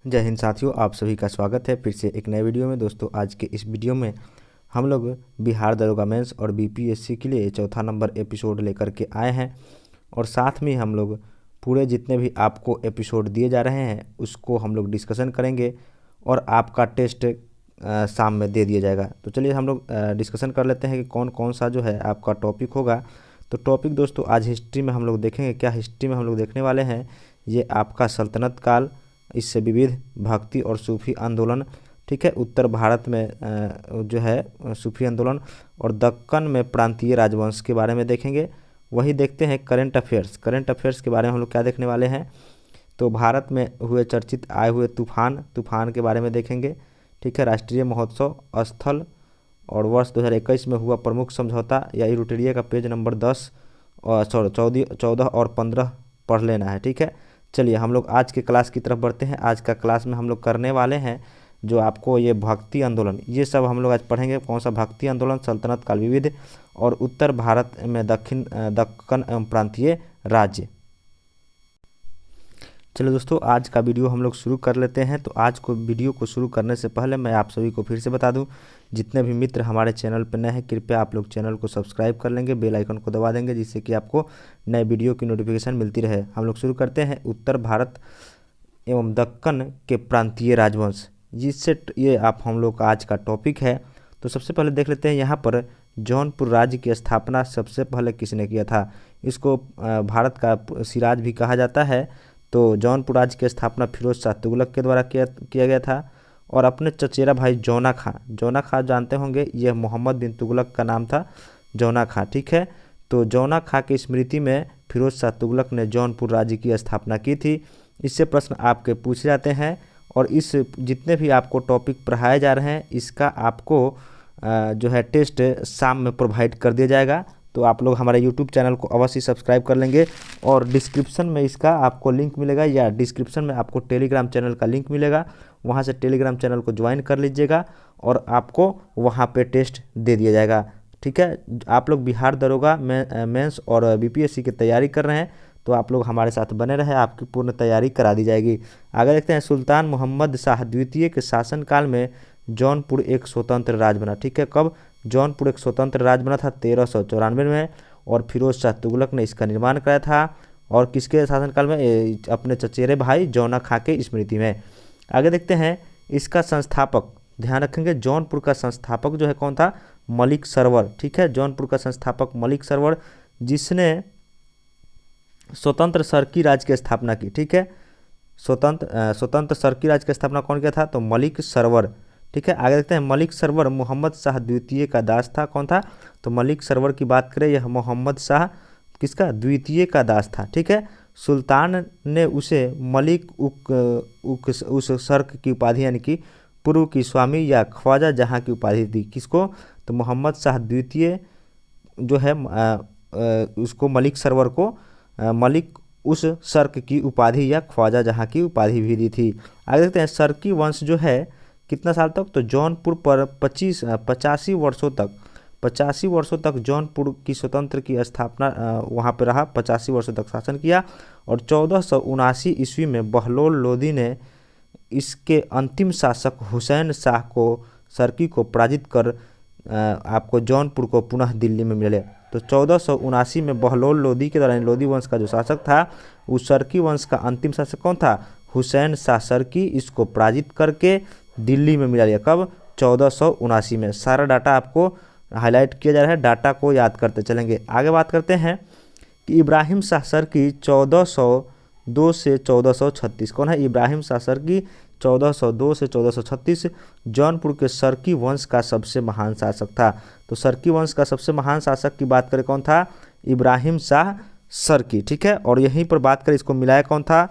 जय हिंद साथियों, आप सभी का स्वागत है फिर से एक नए वीडियो में। दोस्तों, आज के इस वीडियो में हम लोग बिहार दरोगा मेंस और बीपीएससी के लिए चौथा नंबर एपिसोड लेकर के आए हैं और साथ में हम लोग पूरे जितने भी आपको एपिसोड दिए जा रहे हैं उसको हम लोग डिस्कशन करेंगे और आपका टेस्ट शाम में दे दिया जाएगा। तो चलिए हम लोग डिस्कशन कर लेते हैं कि कौन कौन सा जो है आपका टॉपिक होगा। तो टॉपिक दोस्तों आज हिस्ट्री में हम लोग देखेंगे। क्या हिस्ट्री में हम लोग देखने वाले हैं, ये आपका सल्तनत काल, इससे विविध भक्ति और सूफी आंदोलन, ठीक है, उत्तर भारत में जो है सूफी आंदोलन और दक्कन में प्रांतीय राजवंश के बारे में देखेंगे। वही देखते हैं करंट अफेयर्स के बारे में हम लोग क्या देखने वाले हैं। तो भारत में हुए चर्चित आए हुए तूफान के बारे में देखेंगे, ठीक है, राष्ट्रीय महोत्सव स्थल और वर्ष 2021 में हुआ प्रमुख समझौता या इरुटेरिया का पेज नंबर 10 और 14 और 15 पढ़ लेना है, ठीक है। चलिए हम लोग आज के क्लास की तरफ बढ़ते हैं। आज का क्लास में हम लोग करने वाले हैं जो आपको ये भक्ति आंदोलन, ये सब हम लोग आज पढ़ेंगे। कौन सा भक्ति आंदोलन, सल्तनत काल विविध और उत्तर भारत में दक्कन एवं प्रांतीय राज्य। चलो दोस्तों, आज का वीडियो हम लोग शुरू कर लेते हैं। तो आज को वीडियो को शुरू करने से पहले मैं आप सभी को फिर से बता दूं, जितने भी मित्र हमारे चैनल पर नए हैं कृपया आप लोग चैनल को सब्सक्राइब कर लेंगे, बेल आइकन को दबा देंगे जिससे कि आपको नए वीडियो की नोटिफिकेशन मिलती रहे। हम लोग शुरू करते हैं उत्तर भारत एवं दक्कन के प्रांतीय राजवंश, जिससे ये आप हम लोग का आज का टॉपिक है। तो सबसे पहले देख लेते हैं यहाँ पर जौनपुर राज्य की स्थापना सबसे पहले किसने किया था। इसको भारत का सिराज भी कहा जाता है। तो जौनपुर राज्य की स्थापना फिरोज शाह तुगलक के द्वारा किया गया था और अपने चचेरा भाई जौना खां जानते होंगे, यह मोहम्मद बिन तुगलक का नाम था, जौना खां, ठीक है। तो जौना खां की स्मृति में फिरोज शाह तुगलक ने जौनपुर राज्य की स्थापना की थी। इससे प्रश्न आपके पूछे जाते हैं और इस जितने भी आपको टॉपिक पढ़ाए जा रहे हैं इसका आपको जो है टेस्ट शाम में प्रोवाइड कर दिया जाएगा। तो आप लोग हमारे यूट्यूब चैनल को अवश्य सब्सक्राइब कर लेंगे और डिस्क्रिप्शन में इसका आपको लिंक मिलेगा या डिस्क्रिप्शन में आपको टेलीग्राम चैनल का लिंक मिलेगा, वहाँ से टेलीग्राम चैनल को ज्वाइन कर लीजिएगा और आपको वहाँ पे टेस्ट दे दिया जाएगा, ठीक है। आप लोग बिहार दरोगा मेंस और बीपीएससी की तैयारी कर रहे हैं तो आप लोग हमारे साथ बने रहे, आपकी पूर्ण तैयारी करा दी जाएगी। आगे देखते हैं, सुल्तान मोहम्मद शाह द्वितीय के शासनकाल में जौनपुर एक स्वतंत्र राज्य बना, ठीक है। कब जौनपुर एक स्वतंत्र राज्य बना था? 1394 में और फिरोज शाह तुगलक ने इसका निर्माण कराया था और किसके शासनकाल में? अपने चचेरे भाई जौना खां के स्मृति में। आगे देखते हैं, इसका संस्थापक, ध्यान रखेंगे जौनपुर का संस्थापक जो है कौन था? मलिक सरवर, ठीक है। जौनपुर का संस्थापक मलिक सरवर, जिसने स्वतंत्र सरकी राज्य की स्थापना की, ठीक है। स्वतंत्र सरकी राज्य की स्थापना कौन किया था? तो मलिक सरवर, ठीक है। आगे देखते हैं, मलिक सरवर मोहम्मद शाह द्वितीय का दास था। कौन था? तो मलिक सरवर की बात करें, यह मोहम्मद शाह किसका? द्वितीय का दास था, ठीक है। सुल्तान ने उसे मलिक उस सर्क की उपाधि यानी कि पूर्व की स्वामी या ख्वाजा जहां की उपाधि दी। किसको? तो मोहम्मद शाह द्वितीय जो है उसको मलिक सरवर को मलिक उस सर्क की उपाधि या ख्वाजा जहां की उपाधि भी दी थी। आगे देखते हैं, सर्की वंश जो है कितना साल तक? तो जौनपुर पर 85 वर्षों तक जौनपुर की स्वतंत्र की स्थापना वहाँ पर रहा, 85 वर्षों तक शासन किया और 1479 ईस्वी में बहलोल लोदी ने इसके अंतिम शासक हुसैन शाह को सर्की को पराजित कर आपको जौनपुर को पुनः दिल्ली में मिले। तो 1479 में बहलोल लोदी के दौरान लोदी वंश का जो शासक था उस सर्की वंश का अंतिम शासक कौन था? हुसैन शाह सर्की, इसको पराजित करके दिल्ली में मिला लिया। कब? 1479 में। सारा डाटा आपको हाईलाइट किया जा रहा है, डाटा को याद करते चलेंगे। आगे बात करते हैं कि इब्राहिम शाह सर्की 1402 से 1436, कौन है? इब्राहिम शाह सर्की 1402 से 1436 जौनपुर के सर्की वंश का सबसे महान शासक था। तो सर्की वंश का सबसे महान शासक की बात करें कौन था? इब्राहिम शाह सर्की, ठीक है। और यहीं पर बात करें इसको मिलाया कौन था?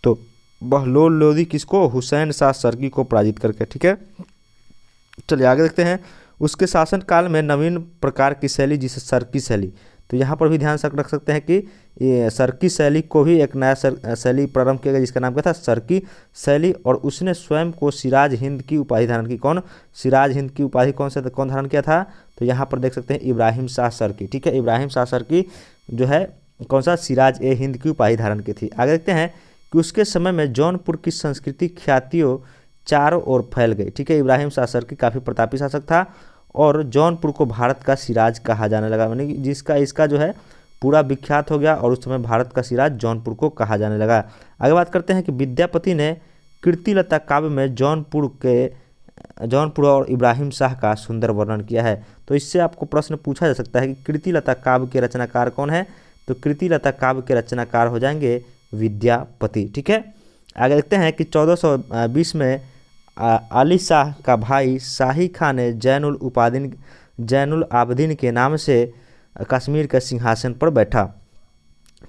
तो बहलोल लोदी किसको? हुसैन शाह सर्की को पराजित करके, ठीक है। चलिए आगे देखते हैं, उसके शासन काल में नवीन प्रकार की शैली जिसे सर्की शैली, तो यहाँ पर भी ध्यान रख सकते हैं कि ये सर्की शैली को भी एक नया शैली प्रारंभ किया गया जिसका नाम क्या था? सर्की शैली। और उसने स्वयं को सिराज हिंद की उपाधि धारण की। कौन? सिराज हिंद की उपाधि कौन धारण किया था? तो यहाँ पर देख सकते हैं इब्राहिम शाह सर्की, ठीक है। इब्राहिम शाह सर्की जो है कौन सा? सिराज ए हिंद की उपाधि धारण की थी। आगे देखते हैं कि उसके समय में जौनपुर की संस्कृति ख्यातियों चारों ओर फैल गई। ठीक है, इब्राहिम शाह सरकी काफ़ी प्रतापी शासक था और जौनपुर को भारत का सिराज कहा जाने लगा, यानी जिसका इसका जो है पूरा विख्यात हो गया और उस समय भारत का सिराज जौनपुर को कहा जाने लगा। आगे बात करते हैं कि विद्यापति ने कीर्तिलता काव्य में जौनपुर और इब्राहिम शाह का सुंदर वर्णन किया है। तो इससे आपको प्रश्न पूछा जा सकता है कि कीर्तिलता काव्य के रचनाकार कौन है, तो कीर्तिलता काव्य के रचनाकार हो जाएंगे विद्यापति। ठीक है, आगे देखते हैं कि 1420 में अली शाह का भाई शाही खान ने जैनुल आबदीन के नाम से कश्मीर के सिंहासन पर बैठा।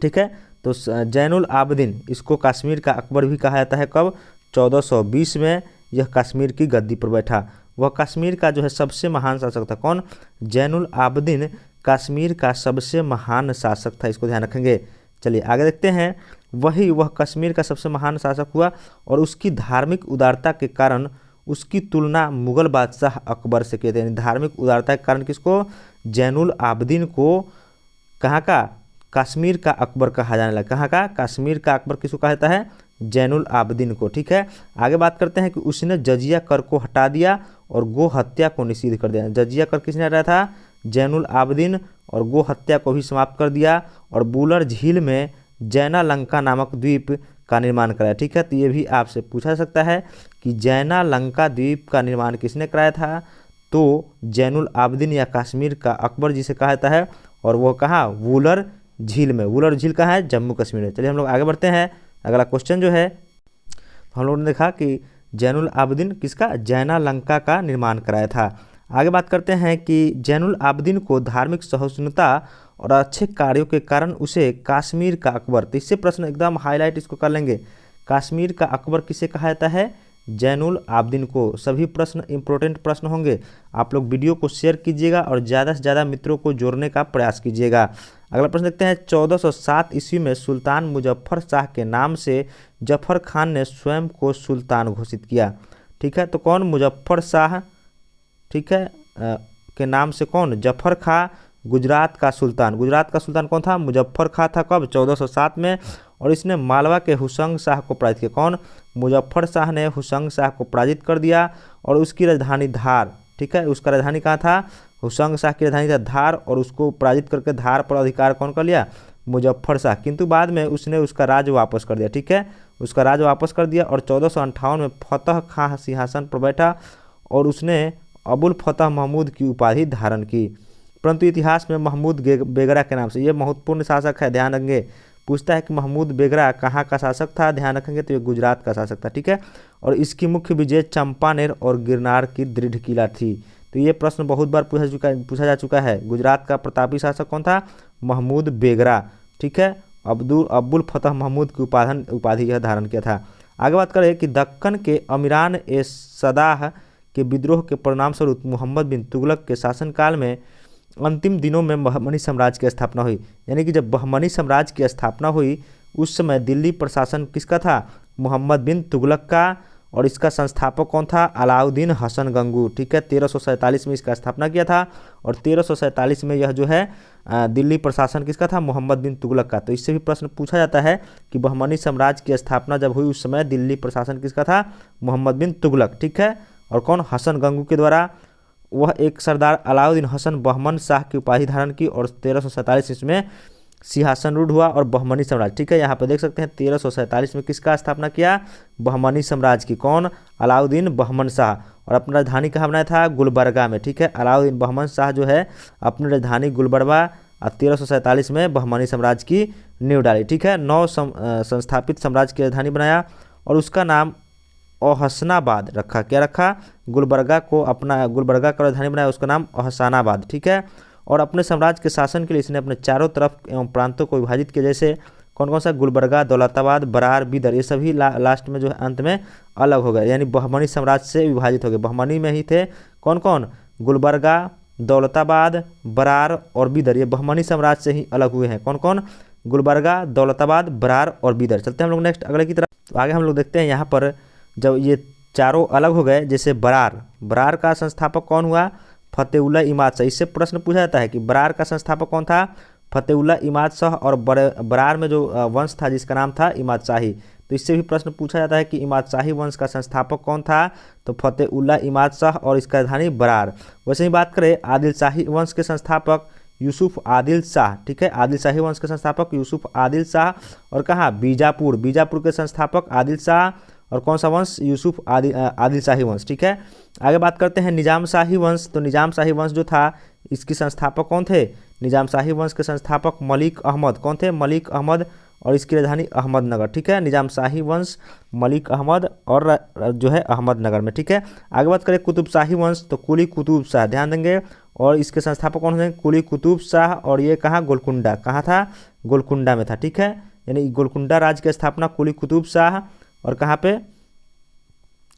ठीक है, तो जैनुल आबदीन, इसको कश्मीर का अकबर भी कहा जाता है। कब? 1420 में यह कश्मीर की गद्दी पर बैठा। वह कश्मीर का जो है सबसे महान शासक था। कौन? जैनुल आबदीन कश्मीर का सबसे महान शासक था, इसको ध्यान रखेंगे। चलिए आगे देखते हैं। वह कश्मीर का सबसे महान शासक हुआ और उसकी धार्मिक उदारता के कारण उसकी तुलना मुगल बादशाह अकबर से किए थे। यानी धार्मिक उदारता के कारण किसको? जैनुल आबदीन को कहाँ का? कश्मीर का अकबर कहा जाने लगा। कहाँ का? कश्मीर का अकबर किसको कहा जाता है? जैनुल आबदीन को। ठीक है, आगे बात करते हैं कि उसने जजिया कर को हटा दिया और गो हत्या को निषिद्ध कर दिया। जजिया कर किसने हटाया था? जैनुल आबदीन, और गो हत्या को भी समाप्त कर दिया और बुलर झील में जैना लंका नामक द्वीप का निर्माण कराया। ठीक है, तो ये भी आपसे पूछा जा सकता है कि जैना लंका द्वीप का निर्माण किसने कराया था? तो जैनुल आबदीन या कश्मीर का अकबर जिसे कहा जाता है, और वो कहाँ? वुलर झील में। वुलर झील कहाँ है? जम्मू कश्मीर में। चलिए हम लोग आगे बढ़ते हैं। अगला क्वेश्चन जो है, हम लोगों ने देखा कि जैनुल आबदीन किसका? जैना लंका का निर्माण कराया था। आगे बात करते हैं कि जैनुल आबदीन को धार्मिक सहिष्णुता और अच्छे कार्यों के कारण उसे कश्मीर का अकबर, तो इससे प्रश्न एकदम हाईलाइट इसको कर लेंगे। कश्मीर का अकबर किसे कहा जाता है? जैनुल आबदीन को। सभी प्रश्न इंपॉर्टेंट प्रश्न होंगे। आप लोग वीडियो को शेयर कीजिएगा और ज़्यादा से ज़्यादा मित्रों को जोड़ने का प्रयास कीजिएगा। अगला प्रश्न देखते हैं। 1407 ईस्वी में सुल्तान मुजफ्फर शाह के नाम से जफर खान ने स्वयं को सुल्तान घोषित किया। ठीक है, तो कौन? मुजफ्फर शाह, ठीक है, के नाम से कौन? जफर खां, गुजरात का सुल्तान। गुजरात का सुल्तान कौन था? मुजफ्फर खां था। कब? 1407 में। और इसने मालवा के हुसंग शाह को पराजित किया। कौन? मुजफ्फर शाह ने हुसंग शाह को पराजित कर दिया और उसकी राजधानी धार, ठीक है, उसका राजधानी कहाँ था? हुसंग शाह की राजधानी था धार, और उसको पराजित करके धार पर अधिकार कौन कर लिया? मुजफ्फर शाह। किंतु बाद में उसने उसका राज्य वापस कर दिया। ठीक है, उसका राज्य वापस कर दिया और 1458 में फतह खां सिंहासन पर बैठा और उसने अबुल फतह महमूद की उपाधि धारण की। परंतु इतिहास में महमूद बेगरा के नाम से, ये महत्वपूर्ण शासक है, ध्यान रखेंगे। पूछता है कि महमूद बेगरा कहाँ का शासक था, ध्यान रखेंगे, तो ये गुजरात का शासक था। ठीक है, और इसकी मुख्य विजय चंपानेर और गिरनार की दृढ़ किला थी। तो ये प्रश्न बहुत बार पूछा जा चुका है। गुजरात का प्रतापी शासक कौन था? महमूद बेगरा। ठीक है, अब्बुल फतह महमूद की उपाधि यह धारण किया था। आगे बात करें कि दक्कन के अमीरान ए सदाह के विद्रोह के परिणामस्वरूप मोहम्मद बिन तुगलक के शासनकाल में अंतिम दिनों में बहमनी साम्राज्य की स्थापना हुई। यानी कि जब बहमनी साम्राज्य की स्थापना हुई उस समय दिल्ली प्रशासन किसका था? मोहम्मद बिन तुगलक का, और इसका संस्थापक कौन था? अलाउद्दीन हसन गंगू। ठीक है, 1347 में इसका स्थापना किया था और 1347 में यह जो है दिल्ली प्रशासन किसका था? मोहम्मद बिन तुगलक का। तो इससे भी प्रश्न पूछा जाता है कि बहमनी साम्राज्य की स्थापना जब हुई उस समय दिल्ली प्रशासन किसका था? मोहम्मद बिन तुगलक। ठीक है, और कौन? हसन गंगू के द्वारा। वह एक सरदार अलाउद्दीन हसन बहमन शाह की उपाधि धारण की और 1347 इसमें सिंहासन रूढ़ हुआ और बहमनी साम्राज्य। ठीक है, यहाँ पर देख सकते हैं 1347 में किसका स्थापना किया? बहमनी साम्राज्य की। कौन? अलाउद्दीन बहमन शाह। और अपना राजधानी कहाँ बनाया था? गुलबर्गा में। ठीक है, अलाउद्दीन बहमन शाह जो है अपनी राजधानी गुलबर्गा 1347 में बहमनी साम्राज्य की नींव डाली। ठीक है, 9 संस्थापित साम्राज्य की राजधानी बनाया और उसका नाम अहसनाबाद रखा। क्या रखा? गुलबर्गा का राजधानी बनाया, उसका नाम अहसानाबाद। ठीक है, और अपने साम्राज्य के शासन के लिए इसने अपने चारों तरफ एवं प्रांतों को विभाजित किया। जैसे कौन कौन सा? गुलबर्गा, दौलताबाद, बरार, बीदर, ये सभी लास्ट में जो है अंत में अलग हो गए, यानी बहमनी साम्राज्य से विभाजित हो गए। बहमनी में ही थे कौन कौन? गुलबर्गा, दौलताबाद, बरार और बीदर, ये बहमनी साम्राज्य से ही अलग हुए हैं। कौन कौन? गुलबर्गा, दौलताबाद, बरार और बीदर। चलते हैं हम लोग नेक्स्ट अगले की तरफ। तो आगे हम लोग देखते हैं यहाँ पर जब ये चारों अलग हो गए, जैसे बरार का संस्थापक कौन हुआ? फतेउल्लाह इमाद शाह। इससे प्रश्न पूछा जाता है कि बरार का संस्थापक कौन था? फतेउल्लाह इमाद शाह। और बरार में जो वंश था जिसका नाम था इमाद शाही। तो इससे भी प्रश्न पूछा जाता है कि इमाद शाही वंश का संस्थापक कौन था, तो फतेहुल्लाह इमाद शाह और इसका राजधानी बरार। वैसे ही बात करें आदिल शाही वंश के संस्थापक यूसुफ आदिल शाह, ठीक है, आदिल शाही वंश के संस्थापक यूसुफ आदिल शाह, और कहाँ बीजापुर, बीजापुर के संस्थापक आदिल शाह, और कौन सा वंश, यूसुफ आदिल शाही वंश, ठीक है। आगे बात करते हैं निजाम शाही वंश, तो निजाम शाही वंश जो था इसके संस्थापक कौन थे, निजाम शाही वंश के संस्थापक मलिक अहमद, कौन थे, मलिक अहमद, और इसकी राजधानी अहमदनगर, ठीक है। निजाम शाही वंश मलिक अहमद और जो है अहमदनगर में, ठीक है। आगे बात करें कुतुब शाही वंश, तो कुली कुतुब शाह, ध्यान देंगे, और इसके संस्थापक कौन थे, कुली कुतुब शाह, और ये कहाँ, गोलकुंडा, कहाँ था, गोलकुंडा में था, ठीक है। यानी गोलकुंडा राज्य की स्थापना कुली कुतुब शाह, और कहाँ पे।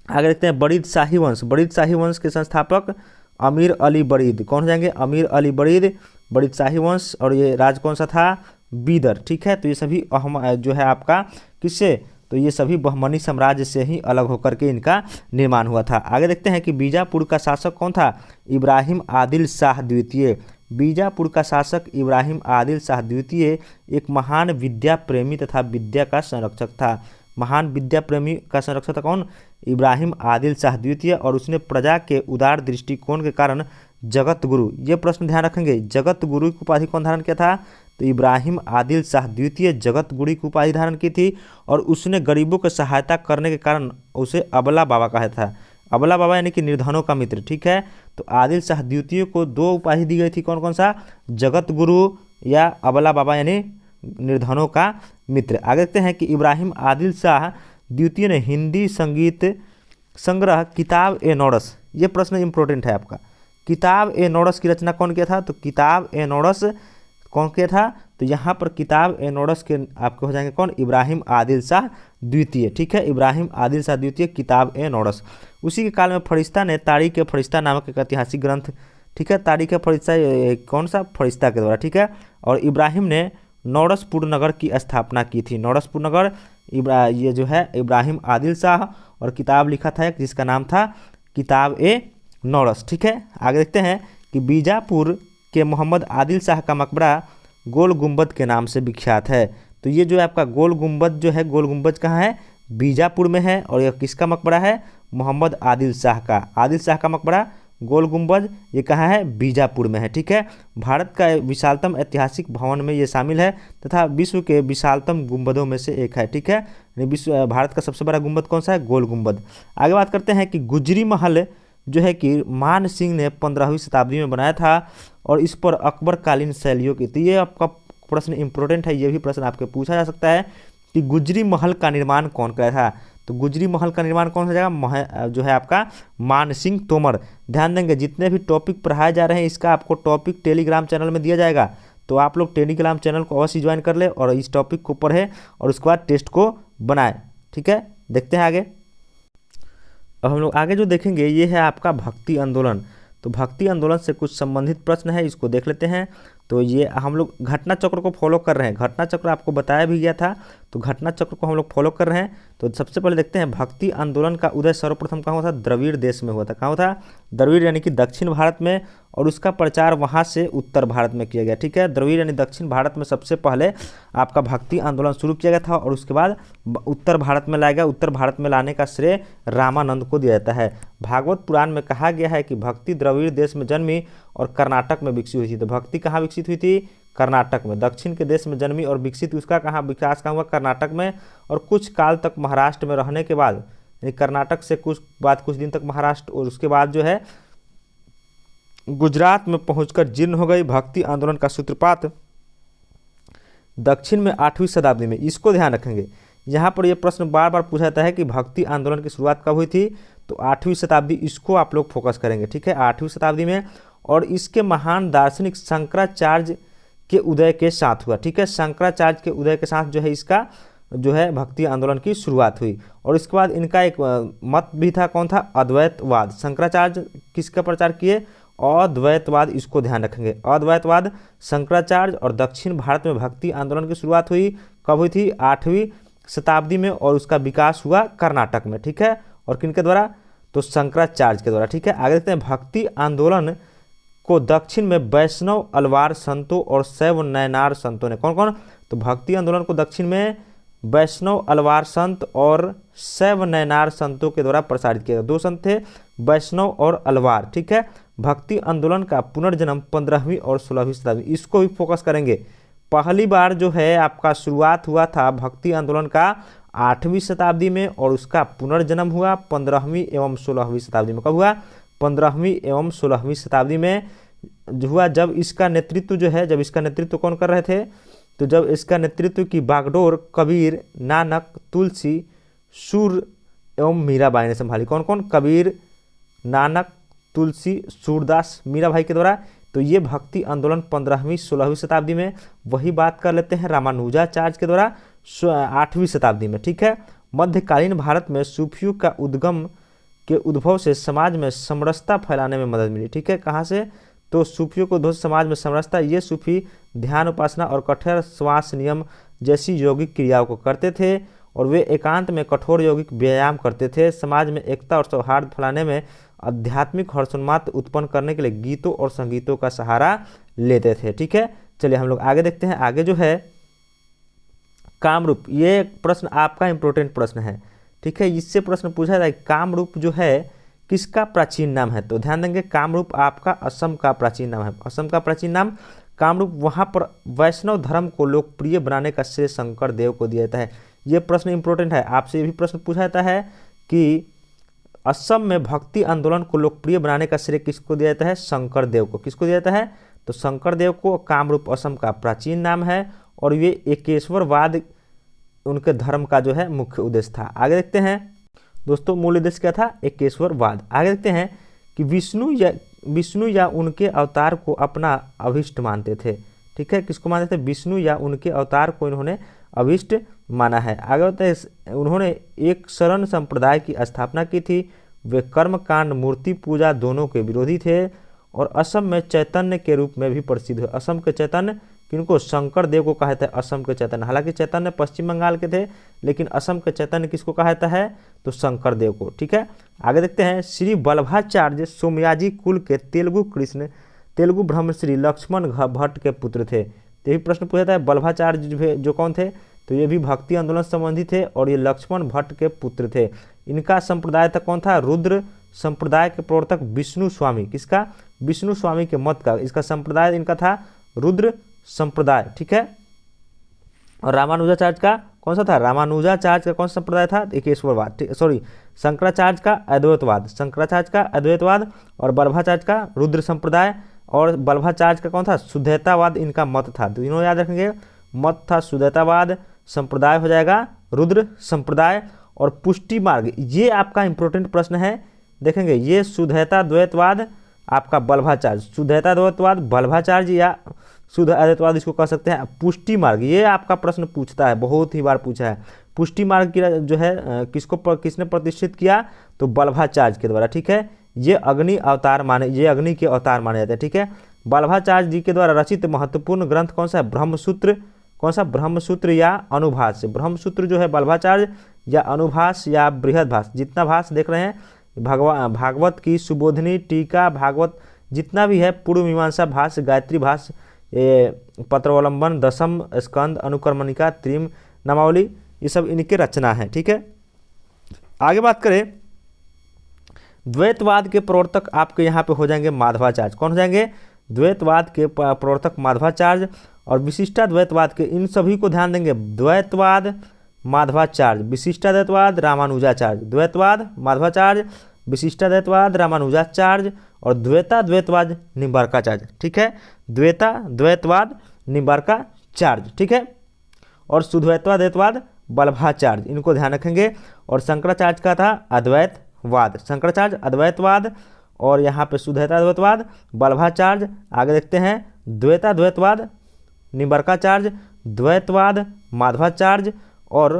आगे देखते हैं बरीद शाही वंश, बरीद शाही वंश के संस्थापक अमीर अली बरीद, कौन हो जाएंगे, अमीर अली बरीद, बरीद शाही वंश, और ये राज्य कौन सा था, बीदर, ठीक है। तो ये सभी जो है आपका किससे, तो ये सभी बहमनी साम्राज्य से ही अलग होकर के इनका निर्माण हुआ था। आगे देखते हैं कि बीजापुर का शासक कौन था, इब्राहिम आदिल शाह द्वितीय, बीजापुर का शासक इब्राहिम आदिल शाह द्वितीय एक महान विद्या प्रेमी तथा विद्या का संरक्षक था। महान विद्या प्रेमी का संरक्षक था कौन, इब्राहिम आदिल शाह द्वितीय, और उसने प्रजा के उदार दृष्टिकोण के कारण जगत गुरु, ये प्रश्न ध्यान रखेंगे, जगत गुरु की उपाधि कौन धारण किया था, तो इब्राहिम आदिल शाह द्वितीय जगत गुरु की उपाधि धारण की थी, और उसने गरीबों की सहायता करने के कारण उसे अबला बाबा कहा था। अबला बाबा यानी कि निर्धनों का मित्र, ठीक है। तो आदिल शाह द्वितीय को दो उपाधि दी गई थी, कौन कौन सा, जगत गुरु या अबला बाबा यानी निर्धनों का मित्र। आगे देखते हैं कि इब्राहिम आदिल शाह द्वितीय ने हिंदी संगीत संग्रह किताब ए नौरस, ये प्रश्न इंपॉर्टेंट है आपका, किताब ए नौरस की रचना कौन किया था, तो किताब ए नौरस कौन किया था, तो यहाँ पर किताब ए नौरस के आपके हो जाएंगे कौन, इब्राहिम आदिल शाह द्वितीय, ठीक है, इब्राहिम आदिल शाह द्वितीय किताब ए नौरस। उसी के काल में फरिश्ता ने तारीख ए फरिश्ता नामक एक ऐतिहासिक ग्रंथ, ठीक है, तारीख ए फरिश्ता कौन सा, फरिश्ता के द्वारा, ठीक है। और इब्राहिम ने नौरसपुर नगर की स्थापना की थी, नौरसपुर नगर, ये जो है इब्राहिम आदिल शाह, और किताब लिखा था एक जिसका नाम था किताब ए नौरस, ठीक है। आगे देखते हैं कि बीजापुर के मोहम्मद आदिल शाह का मकबरा गोल गुंबद के नाम से विख्यात है। तो ये जो है आपका गोल गुंबद जो है, गोल गुंबद कहाँ है, बीजापुर में है, और यह किसका मकबरा है, मोहम्मद आदिल शाह का, आदिल शाह का मकबरा गोल गुंबद, ये कहाँ है, बीजापुर में है, ठीक है। भारत का विशालतम ऐतिहासिक भवन में ये शामिल है तथा विश्व के विशालतम गुंबदों में से एक है, ठीक है। विश्व भारत का सबसे बड़ा गुंबद कौन सा है, गोल गुंबद। आगे बात करते हैं कि गुजरी महल जो है कि मान सिंह ने 15वीं शताब्दी में बनाया था, और इस पर अकबर कालीन शैलियों की, तो ये आपका प्रश्न इंपॉर्टेंट है, ये भी प्रश्न आपके पूछा जा सकता है कि गुजरी महल का निर्माण कौन कराया था, तो गुजरी महल का निर्माण कौन सा जगह, जो है आपका मान सिंह तोमर। ध्यान देंगे जितने भी टॉपिक पढ़ाए जा रहे हैं इसका आपको टॉपिक टेलीग्राम चैनल में दिया जाएगा, तो आप लोग टेलीग्राम चैनल को अवश्य ज्वाइन कर ले और इस टॉपिक को पढ़ें और उसके बाद टेस्ट को बनाएं, ठीक है। देखते हैं आगे। अब हम लोग आगे जो देखेंगे ये है आपका भक्ति आंदोलन। तो भक्ति आंदोलन से कुछ संबंधित प्रश्न है, इसको देख लेते हैं। तो ये हम लोग घटना चक्र को फॉलो कर रहे हैं, घटना चक्र आपको बताया भी गया था, तो घटना चक्र को हम लोग फॉलो कर रहे हैं। तो सबसे पहले देखते हैं भक्ति आंदोलन का उदय सर्वप्रथम कहाँ हुआ था, द्रविड़ देश में हुआ था। कहाँ हुआ था, द्रविड़ यानी कि दक्षिण भारत में, और उसका प्रचार वहाँ से उत्तर भारत में किया गया, ठीक है। द्रविड़ यानी दक्षिण भारत में सबसे पहले आपका भक्ति आंदोलन शुरू किया गया था, और उसके बाद उत्तर भारत में लाया गया। उत्तर भारत में लाने का श्रेय रामानंद को दिया जाता है। भागवत पुराण में कहा गया है कि भक्ति द्रविड़ देश में जन्मी और कर्नाटक में विकसित हुई थी। तो भक्ति कहाँ विकसित हुई थी, कर्नाटक में, दक्षिण के देश में जन्मी और विकसित उसका कहाँ विकास कहाँ हुआ, कर्नाटक में, और कुछ काल तक महाराष्ट्र में रहने के बाद, यानी कर्नाटक से कुछ दिन तक महाराष्ट्र, और उसके बाद जो है गुजरात में पहुंचकर जीर्ण हो गई। भक्ति आंदोलन का सूत्रपात दक्षिण में 8वीं शताब्दी में, इसको ध्यान रखेंगे। यहाँ पर यह प्रश्न बार बार पूछा जाता है कि भक्ति आंदोलन की शुरुआत कब हुई थी, तो 8वीं शताब्दी, इसको आप लोग फोकस करेंगे, ठीक है, 8वीं शताब्दी में। और इसके महान दार्शनिक शंकराचार्य के उदय के साथ हुआ, ठीक है, शंकराचार्य के उदय के साथ जो है इसका जो है भक्ति आंदोलन की शुरुआत हुई। और इसके बाद इनका एक मत भी था, कौन था, अद्वैतवाद। शंकराचार्य किसका प्रचार किए, अद्वैतवाद, इसको ध्यान रखेंगे, अद्वैतवाद, शंकराचार्य। और दक्षिण भारत में भक्ति आंदोलन की शुरुआत हुई, कब हुई थी, 8वीं शताब्दी में, और उसका विकास हुआ कर्नाटक में, ठीक है। और किनके द्वारा, तो शंकराचार्य के द्वारा, ठीक है। आगे देखते हैं भक्ति आंदोलन को दक्षिण में वैष्णव अलवार संतों और शैव नयनार संतों ने, कौन कौन, तो भक्ति आंदोलन को दक्षिण में वैष्णव अलवार संत और शैव नयनार संतों के द्वारा प्रसारित किया गया। दो संत थे, वैष्णव और अलवार, ठीक है। भक्ति आंदोलन का पुनर्जन्म 15वीं और 16वीं शताब्दी, इसको भी फोकस करेंगे। पहली बार जो है आपका शुरुआत हुआ था भक्ति आंदोलन का 8वीं शताब्दी में और उसका पुनर्जन्म हुआ 15वीं एवं 16वीं शताब्दी में। कब हुआ? 15वीं एवं 16वीं शताब्दी में जो हुआ, जब इसका नेतृत्व जो है, जब इसका नेतृत्व कौन कर रहे थे? तो जब इसका नेतृत्व की बागडोर कबीर, नानक, तुलसी, सूर एवं मीराबाई ने संभाली। कौन कौन? कबीर, नानक, तुलसी, सूरदास, मीराबाई के द्वारा। तो ये भक्ति आंदोलन 15वीं 16वीं शताब्दी में। वही बात कर लेते हैं रामानुजाचार्य के द्वारा 8वीं शताब्दी में, ठीक है। मध्यकालीन भारत में सूफियों का उद्गम के उद्भव से समाज में समरसता फैलाने में मदद मिली, ठीक है। कहाँ से? तो सूफियों को उद्भव समाज में समरसता, ये सूफी ध्यान उपासना और कठोर श्वास नियम जैसी यौगिक क्रियाओं को करते थे और वे एकांत में कठोर यौगिक व्यायाम करते थे। समाज में एकता और सौहार्द फैलाने में आध्यात्मिक हर्षोन्माद उत्पन्न करने के लिए गीतों और संगीतों का सहारा लेते थे, ठीक है। चलिए हम लोग आगे देखते हैं। आगे जो है कामरूप, ये प्रश्न आपका इंपॉर्टेंट प्रश्न है, ठीक है। इससे प्रश्न पूछा जाए कामरूप जो है किसका प्राचीन नाम है? तो ध्यान देंगे कामरूप आपका असम का प्राचीन नाम है। असम का प्राचीन नाम कामरूप। वहाँ पर वैष्णव धर्म को लोकप्रिय बनाने का श्रेय शंकर देव को दिया जाता है। ये प्रश्न इंपॉर्टेंट है, आपसे ये भी प्रश्न पूछा जाता है कि असम में भक्ति आंदोलन को लोकप्रिय बनाने का श्रेय किसको दिया जाता है? शंकर देव को। किसको दिया जाता है? तो शंकर देव को। कामरूप असम का प्राचीन नाम है और ये एकेश्वरवाद उनके धर्म का जो है मुख्य उद्देश्य था। आगे देखते हैं दोस्तों, मूल उद्देश्य क्या था? एकेश्वरवाद। आगे देखते हैं कि विष्णु या उनके अवतार को अपना अभिष्ट मानते थे, ठीक है। किसको मानते थे? विष्णु या उनके अवतार को इन्होंने अभिष्ट माना है। आगे बताते हैं उन्होंने एक शरण संप्रदाय की स्थापना की थी। वे कर्मकांड, मूर्ति पूजा दोनों के विरोधी थे और असम में चैतन्य के रूप में भी प्रसिद्ध हुए। असम के चैतन्य किनको? शंकर देव को कहा जाता है असम के चैतन्य। हालांकि चैतन्य पश्चिम बंगाल के थे, लेकिन असम के चैतन्य किसको कहा जाता है? तो शंकर देव को, ठीक है। आगे देखते हैं श्री वल्लभाचार्य सोमयाजी कुल के तेलुगु ब्रह्मश्री लक्ष्मण भट्ट के पुत्र थे। तो यही प्रश्न पूछा था, वल्लभाचार्य जो कौन थे? तो ये भी भक्ति आंदोलन संबंधी थे और ये लक्ष्मण भट्ट के पुत्र थे। इनका संप्रदाय था कौन था? रुद्र संप्रदाय के प्रवर्तक विष्णु स्वामी। किसका? विष्णु स्वामी के मत का इसका संप्रदाय इनका था रुद्र संप्रदाय, ठीक है। और रामानुजाचार्य का कौन सा था? रामानुजाचार्य का कौन सा संप्रदाय था? एकेश्वरवाद, सॉरी शंकराचार्य का अद्वैतवाद, शंकराचार्य का अद्वैतवाद और वल्लभाचार्य का रुद्र संप्रदाय। और वल्लभाचार्य का कौन था? शुद्धतावाद इनका मत था। तो इन्होंने याद रखेंगे, मत था शुद्धतावाद, संप्रदाय हो जाएगा रुद्र संप्रदाय। और पुष्टि मार्ग, ये आपका इंपॉर्टेंट प्रश्न है, देखेंगे ये शुद्धता द्वैतवाद आपका वल्लभाचार्य, शुद्धता द्वैतवाद वल्लभाचार्य या शुद्ध अद्वैतवाद इसको कह सकते हैं। पुष्टि मार्ग, ये आपका प्रश्न पूछता है, बहुत ही बार पूछा है। पुष्टि मार्ग की जो है किसने प्रतिष्ठित किया? तो वल्लभाचार्य के द्वारा, ठीक है। ये अग्नि के अवतार माने जाते हैं, ठीक है। वल्लभाचार्य जी के द्वारा रचित महत्वपूर्ण ग्रंथ कौन सा है? ब्रह्मसूत्र। कौन सा? ब्रह्मसूत्र या अनुभाष्य। ब्रह्मसूत्र जो है वल्लभाचार्य या अनुभाष्य या बृहदभाष्य, जितना भाष्य देख रहे हैं भागवत की सुबोधिनी, टीका, भागवत जितना भी है, पूर्व मीमांसा भाष्य, गायत्री भाष्य, पत्रावलंबन, दशम स्कंद, अनुक्रमणिका, त्रिम, नामावली, ये सब इनके रचना है, ठीक है। आगे बात करें द्वैतवाद के प्रवर्तक आपके यहाँ पे हो जाएंगे माधवाचार्य। कौन हो जाएंगे? द्वैतवाद के प्रवर्तक माधवाचार्य। और विशिष्टाद्वैतवाद के, इन सभी को ध्यान देंगे, द्वैतवाद माधवाचार्य, विशिष्टाद्वैतवाद रामानुजाचार्य, द्वैतवाद माधवाचार्य, विशिष्टाद्वैतवाद रामानुजाचार्य और द्वैतवाद निम्बार्काचार्य, ठीक है। द्वैतवाद निम्बार्काचार्य, ठीक है। और शुद्धद्वैतवाद वल्लभाचार्य, इनको ध्यान रखेंगे। और शंकराचार्य का था अद्वैतवाद, शंकराचार्य अद्वैतवाद और यहाँ पे शुद्धद्वैतवाद वल्लभाचार्य। आगे देखते हैं द्वैतवाद निम्बार्काचार्य, द्वैतवाद माधवाचार्य और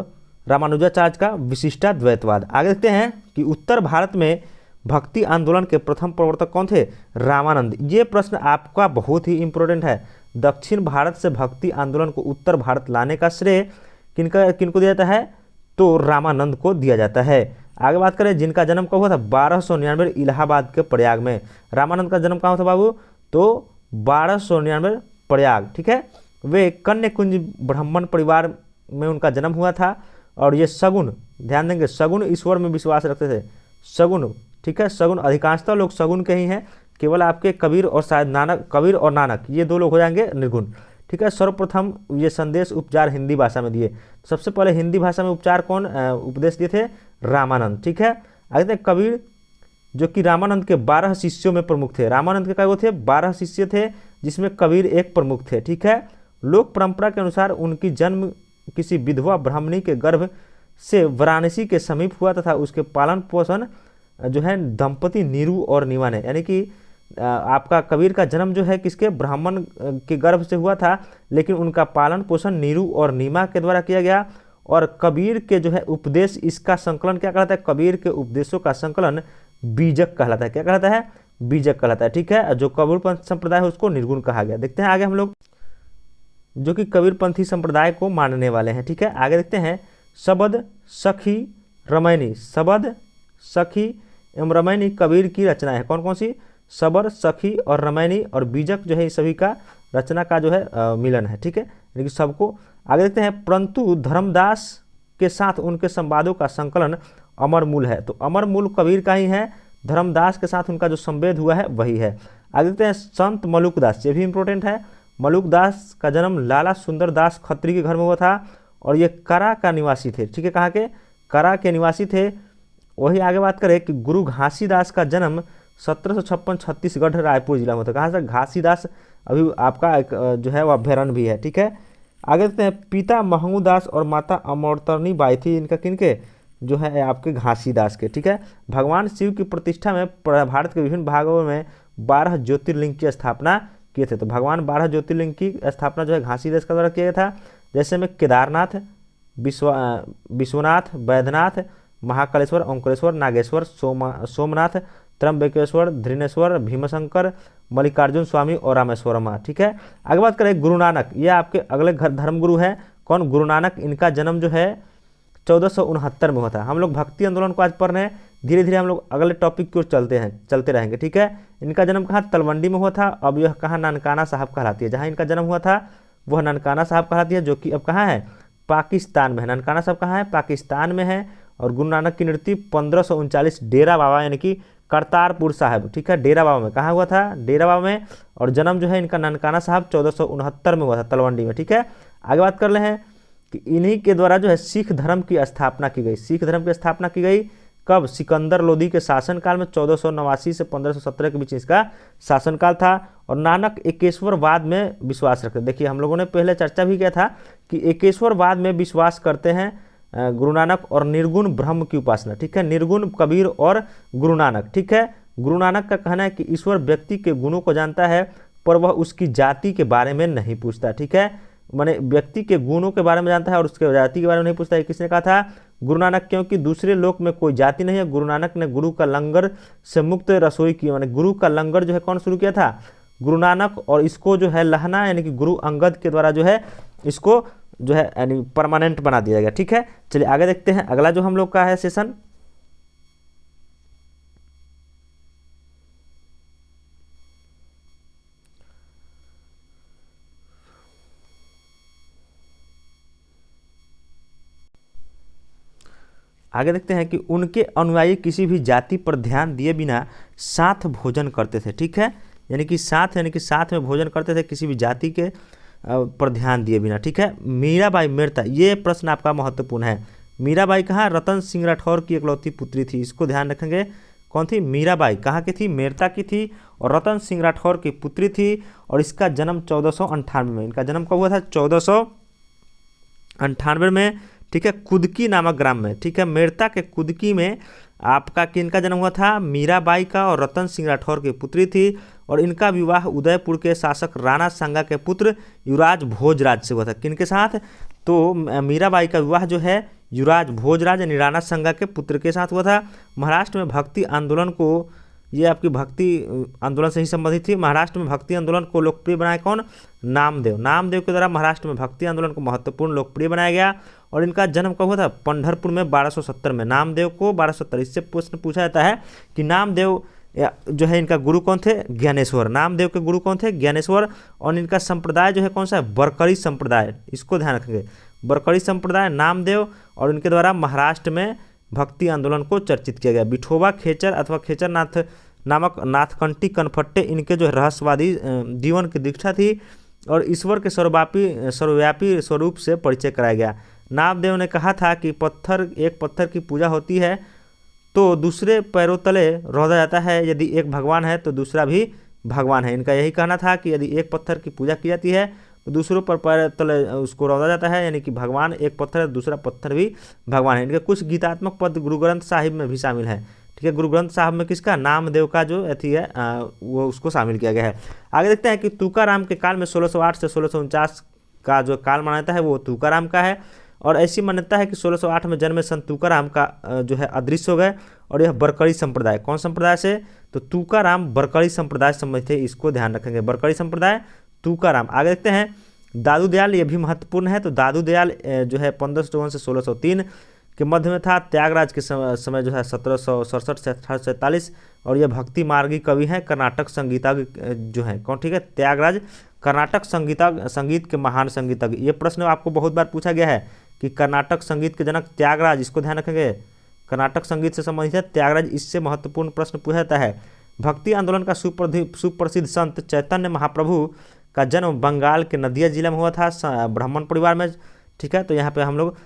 रामानुजाचार्य का विशिष्टाद्वैतवाद। आगे देखते हैं कि उत्तर भारत में भक्ति आंदोलन के प्रथम प्रवर्तक कौन थे? रामानंद। ये प्रश्न आपका बहुत ही इंपॉर्टेंट है। दक्षिण भारत से भक्ति आंदोलन को उत्तर भारत लाने का श्रेय किनको दिया जाता है? तो रामानंद को दिया जाता है। आगे बात करें जिनका जन्म कब हुआ था? 1299 इलाहाबाद के प्रयाग में। रामानंद का जन्म कहाँ था बाबू? तो 1299 प्रयाग, ठीक है। वे कन्या कुंज ब्राह्मण परिवार में उनका जन्म हुआ था। और ये सगुन, ध्यान देंगे, सगुन ईश्वर में विश्वास रखते थे, सगुन, ठीक है, सगुन, अधिकांशतः लोग सगुन के ही हैं, केवल आपके कबीर और शायद नानक, कबीर और नानक ये दो लोग हो जाएंगे निर्गुण, ठीक है। सर्वप्रथम ये संदेश उपचार हिंदी भाषा में दिए, सबसे पहले हिंदी भाषा में उपचार कौन उपदेश दिए थे? रामानंद, ठीक है। आगे कबीर जो कि रामानंद के 12 शिष्यों में प्रमुख थे, रामानंद के वो थे 12 शिष्य थे, जिसमें कबीर एक प्रमुख थे, ठीक है। लोक परंपरा के अनुसार उनकी जन्म किसी विधवा ब्राह्मणी के गर्भ से वाराणसी के समीप हुआ तथा उसके पालन पोषण जो है दंपति नीरू और नीमा ने, यानी कि आपका कबीर का जन्म जो है किसके? ब्राह्मण के गर्भ से हुआ था, लेकिन उनका पालन पोषण नीरू और नीमा के द्वारा किया गया। और कबीर के जो है उपदेश, इसका संकलन क्या कहलाता है? कबीर के उपदेशों का संकलन बीजक कहलाता है। क्या कहलाता है? बीजक कहलाता है, ठीक है। जो कबीरपंथ संप्रदाय है उसको निर्गुण कहा गया। देखते हैं आगे हम लोग, जो कि कबीरपंथी संप्रदाय को मानने वाले हैं, ठीक है। आगे देखते हैं, शबद, सखी, रमैनी, शबद, सखी एवं रमैनी कबीर की रचना है। कौन कौन सी? शबर, सखी और रमैनी और बीजक जो है इस सभी का रचना का जो है मिलन है, ठीक है, यानी कि सबको। आगे देखते हैं, परंतु धर्मदास के साथ उनके संवादों का संकलन अमर मूल है। तो अमर मूल कबीर का ही है, धर्मदास के साथ उनका जो संवेद हुआ है वही है। आगे देखते हैं, संत मलुकदास, ये भी इंपॉर्टेंट है। मलुकदास का जन्म लाला सुंदर दास खत्री के घर में हुआ था और ये करा का निवासी थे, ठीक है। कहाँ के? करा के निवासी थे। वही आगे बात करें कि गुरु घासीदास का जन्म 1756 छत्तीसगढ़ रायपुर जिला में होता है। कहाँ से? घासीदास अभी आपका एक जो है वो अभ्यारण्य भी है, ठीक है। आगे देखते हैं, पिता महमूदास और माता अमरतरनी बाई थी, इनका किनके? जो है आपके घासीदास के, ठीक है। भगवान शिव की प्रतिष्ठा में भारत के विभिन्न भागों में 12 ज्योतिर्लिंग की स्थापना किए थे। तो भगवान 12 ज्योतिर्लिंग की स्थापना जो है घासीदास का द्वारा किया गया था, जैसे में केदारनाथ, विश्वनाथ, बैद्यनाथ, महाकालेश्वर, ओंकारेश्वर, नागेश्वर, सोमनाथ, त्र्यंबकेश्वर, धृणेश्वर, भीमशंकर, मल्लिकार्जुन स्वामी और रामेश्वरम, ठीक है। आगे बात करें गुरु नानक, ये आपके अगले धर्मगुरु हैं। कौन? गुरु नानक। इनका जन्म जो है 1469 में हुआ था। हम लोग भक्ति आंदोलन को आज पढ़ रहे हैं, धीरे धीरे हम लोग अगले टॉपिक की ओर चलते रहेंगे, ठीक है। इनका जन्म कहाँ? तलवंडी में हुआ था। अब यह कहाँ? ननकाना साहब कहलाती है। जहाँ इनका जन्म हुआ था वह ननकाना साहब कहलाती है, जो कि अब कहाँ है? पाकिस्तान में है। ननकाना साहब कहाँ है? पाकिस्तान में है। और गुरु नानक की मृत्यु 1539 डेरा बाबा यानी कि करतारपुर साहब, ठीक है, डेरा बाबा में। कहाँ हुआ था? डेरा बाबा में। और जन्म जो है इनका ननकाना साहब 1469 में हुआ था, तलवंडी में, ठीक है। आगे बात कर रहे हैं कि इन्हीं के द्वारा जो है सिख धर्म की स्थापना की गई। सिख धर्म की स्थापना की गई कब? सिकंदर लोदी के शासनकाल में 1489 से 1517 के बीच इसका शासनकाल था। और नानक एकेश्वरवाद में विश्वास रखते। देखिए हम लोगों ने पहले चर्चा भी किया था कि एकेश्वरवाद में विश्वास करते हैं गुरु नानक, और निर्गुण ब्रह्म की उपासना, ठीक है। निर्गुण कबीर और गुरु नानक, ठीक है। गुरु नानक का कहना है कि ईश्वर व्यक्ति के गुणों को जानता है पर वह उसकी जाति के बारे में नहीं पूछता, ठीक है। माने व्यक्ति के गुणों के बारे में जानता है और उसके जाति के बारे में नहीं पूछता है। किसने कहा था? गुरु नानक। क्योंकि दूसरे लोक में कोई जाति नहीं है। गुरु नानक ने गुरु का लंगर से मुक्त रसोई की, माने गुरु का लंगर जो है कौन शुरू किया था? गुरु नानक। और इसको जो है लहना यानी कि गुरु अंगद के द्वारा जो है इसको जो है यानी परमानेंट बना दिया गया, ठीक है। चलिए आगे देखते हैं अगला जो हम लोग का है सेशन। आगे देखते हैं कि उनके अनुयायी किसी भी जाति पर ध्यान दिए बिना साथ भोजन करते थे, ठीक है। यानी कि साथ में भोजन करते थे, किसी भी जाति के पर ध्यान दिए बिना, ठीक है। मीराबाई मेड़ता, ये प्रश्न आपका महत्वपूर्ण है। मीराबाई कहाँ? रतन सिंह राठौर की इकलौती पुत्री थी, इसको ध्यान रखेंगे। कौन थी? मीराबाई। कहाँ की थी? मेड़ता की थी और रतन सिंह राठौर की पुत्री थी। और इसका जन्म 1498 में। इनका जन्म कब हुआ था? 1498 में, ठीक है, कुदकी नामक ग्राम में, ठीक है। मेड़ता के कुदकी में आपका किनका जन्म हुआ था? मीराबाई का, और रतन सिंह राठौर की पुत्री थी। और इनका विवाह उदयपुर के शासक राणा सांगा के पुत्र युवराज भोजराज से हुआ था। किनके साथ? तो मीराबाई का विवाह जो है युवराज भोजराज यानी राणा सांगा के पुत्र के साथ हुआ था। महाराष्ट्र में भक्ति आंदोलन को, ये आपकी भक्ति आंदोलन से ही संबंधित थी। महाराष्ट्र में भक्ति आंदोलन को लोकप्रिय बनाया कौन? नामदेव। नामदेव के द्वारा महाराष्ट्र में भक्ति आंदोलन को महत्वपूर्ण लोकप्रिय बनाया गया। और इनका जन्म कब हुआ था? पंढरपुर में 1270 में। नामदेव को 1270। इससे प्रश्न पूछा जाता है कि नामदेव जो है इनका गुरु कौन थे? ज्ञानेश्वर। नामदेव के गुरु कौन थे? ज्ञानेश्वर। और इनका संप्रदाय जो है कौन सा है? बरकरी संप्रदाय। इसको ध्यान रखेंगे। बरकड़ी संप्रदाय, नामदेव और इनके द्वारा महाराष्ट्र में भक्ति आंदोलन को चर्चित किया गया। विठोबा खेचर अथवा खेचरनाथ नामक नाथकंटी कनफट्टे इनके जो है रहस्यवादी जीवन की दीक्षा थी और ईश्वर के सर्वव्यापी स्वरूप से परिचय कराया गया। नामदेव ने कहा था कि एक पत्थर की पूजा होती है तो दूसरे पैरों तले रौंदा जाता है, यदि एक भगवान है तो दूसरा भी भगवान है। इनका यही कहना था कि यदि एक पत्थर की पूजा की जाती है तो दूसरों पर पैर तले उसको रौंदा जाता है, यानी कि भगवान एक पत्थर है, दूसरा पत्थर भी भगवान है। इनके कुछ गीतात्मक पद गुरु ग्रंथ साहिब में भी शामिल है। ठीक है, गुरु ग्रंथ साहब में किसका, नामदेव का जो अथी है वो उसको शामिल किया गया है। आगे देखते हैं कि तुकाराम के काल में 1608 से 1649 का जो काल मान्यता है वो तुकाराम का है और ऐसी मान्यता है कि 1608 में जन्मे संत तुकाराम का जो है अदृश्य हो गए और यह बरकड़ी संप्रदाय, कौन संप्रदाय से, तो तुकाराम बरकड़ी संप्रदाय संबंधित है, इसको ध्यान रखेंगे, बरकड़ी संप्रदाय तुकाराम। आगे देखते हैं दादू दयाल, ये भी महत्वपूर्ण है। तो दादू दयाल जो है 1554 से 1603 के मध्य में था। त्यागराज के समय जो है 1767 से 1847 और यह भक्ति मार्गी कवि हैं, कर्नाटक संगीतज्ञ जो है कौन, ठीक है, त्यागराज कर्नाटक संगीत के महान संगीतज्ञ। ये प्रश्न आपको बहुत बार पूछा गया है कि कर्नाटक संगीत के जनक त्यागराज, इसको ध्यान रखेंगे, कर्नाटक संगीत से संबंधित है त्यागराज, इससे महत्वपूर्ण प्रश्न पूछा जाता है। भक्ति आंदोलन का सुप्रसिद्ध संत चैतन्य महाप्रभु का जन्म बंगाल के नदिया जिले में हुआ था, ब्राह्मण परिवार में। ठीक है, तो यहाँ पे हम लोग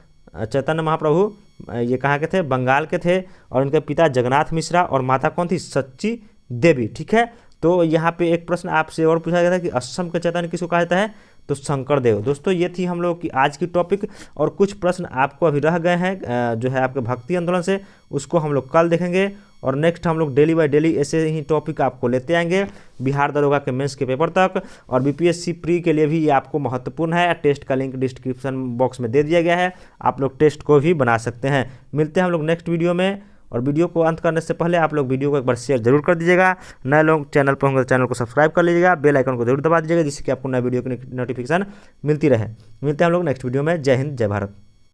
चैतन्य महाप्रभु ये कहाँ के थे, बंगाल के थे और उनके पिता जगन्नाथ मिश्रा और माता कौन थी, सच्ची देवी। ठीक है, तो यहाँ पे एक प्रश्न आपसे और पूछा गया था कि असम के चैतन्य किसको कहा जाता है, तो शंकरदेव। दोस्तों ये थी हम लोग की आज की टॉपिक और कुछ प्रश्न आपको अभी रह गए हैं जो है आपके भक्ति आंदोलन से, उसको हम लोग कल देखेंगे और नेक्स्ट हम लोग डेली बाय डेली ऐसे ही टॉपिक आपको लेते आएंगे बिहार दरोगा के मेंस के पेपर तक। और बीपीएससी प्री के लिए भी ये आपको महत्वपूर्ण है। टेस्ट का लिंक डिस्क्रिप्शन बॉक्स में दे दिया गया है, आप लोग टेस्ट को भी बना सकते हैं। मिलते हैं हम लोग नेक्स्ट वीडियो में और वीडियो को अंत करने से पहले आप लोग वीडियो को एक बार शेयर जरूर कर दीजिएगा। नए लोग चैनल पर होंगे तो चैनल को सब्सक्राइब कर लीजिएगा, बेल आइकन को जरूर दबा दीजिएगा जिससे कि आपको नए वीडियो की नोटिफिकेशन मिलती रहे। मिलते हैं हम लोग नेक्स्ट वीडियो में। जय हिंद, जय भारत।